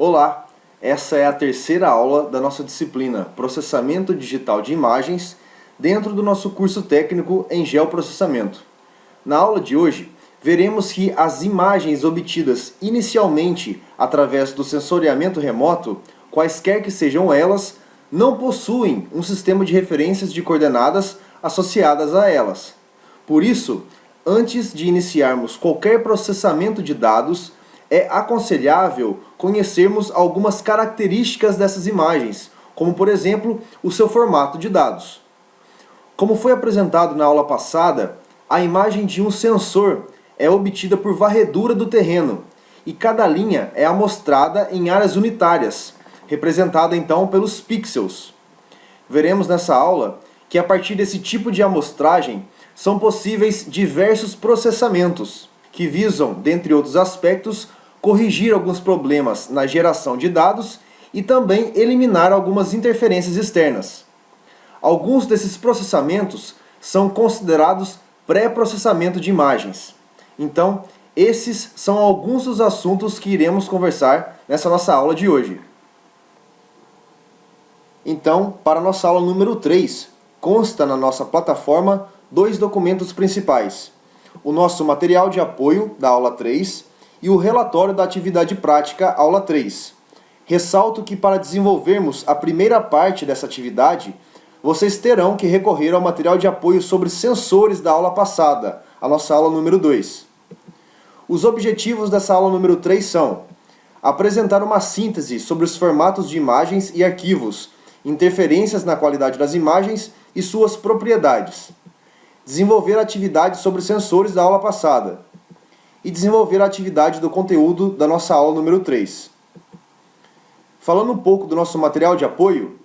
Olá, essa é a terceira aula da nossa disciplina Processamento Digital de Imagens dentro do nosso curso técnico em Geoprocessamento. Na aula de hoje, veremos que as imagens obtidas inicialmente através do sensoriamento remoto, quaisquer que sejam elas, não possuem um sistema de referências de coordenadas associadas a elas. Por isso, antes de iniciarmos qualquer processamento de dados, é aconselhável conhecermos algumas características dessas imagens, como por exemplo, o seu formato de dados. Como foi apresentado na aula passada, a imagem de um sensor é obtida por varredura do terreno, e cada linha é amostrada em áreas unitárias, representada então pelos pixels. Veremos nessa aula que a partir desse tipo de amostragem são possíveis diversos processamentos, que visam, dentre outros aspectos, corrigir alguns problemas na geração de dados e também eliminar algumas interferências externas. Alguns desses processamentos são considerados pré-processamento de imagens. Então, esses são alguns dos assuntos que iremos conversar nessa nossa aula de hoje. Então, para a nossa aula número 3, consta na nossa plataforma dois documentos principais: o nosso material de apoio da aula 3 e o relatório da atividade prática aula 3. Ressalto que para desenvolvermos a primeira parte dessa atividade, vocês terão que recorrer ao material de apoio sobre sensores da aula passada, a nossa aula número 2. Os objetivos dessa aula número 3 são: apresentar uma síntese sobre os formatos de imagens e arquivos, interferências na qualidade das imagens e suas propriedades, desenvolver a atividade sobre sensores da aula passada e desenvolver a atividade do conteúdo da nossa aula número 3. Falando um pouco do nosso material de apoio,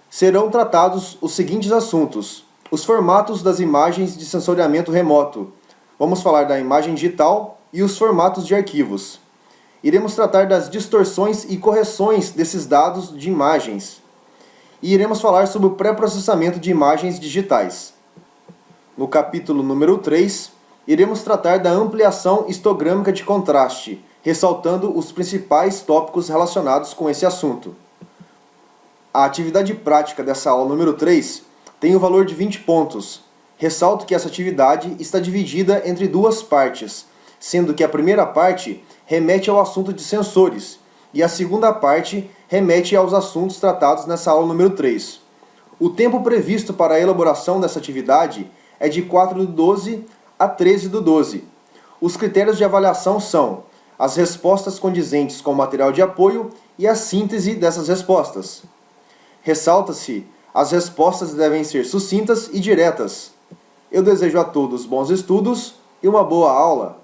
serão tratados os seguintes assuntos: os formatos das imagens de sensoriamento remoto. Vamos falar da imagem digital e os formatos de arquivos. Iremos tratar das distorções e correções desses dados de imagens. E iremos falar sobre o pré-processamento de imagens digitais. No capítulo número 3, iremos tratar da ampliação histogrâmica de contraste, ressaltando os principais tópicos relacionados com esse assunto. A atividade prática dessa aula número 3 tem o valor de 20 pontos. Ressalto que essa atividade está dividida entre duas partes, sendo que a primeira parte remete ao assunto de sensores e a segunda parte remete aos assuntos tratados nessa aula número 3. O tempo previsto para a elaboração dessa atividade é de 4/12 a 13/12. Os critérios de avaliação são as respostas condizentes com o material de apoio e a síntese dessas respostas. Ressalta-se, as respostas devem ser sucintas e diretas. Eu desejo a todos bons estudos e uma boa aula.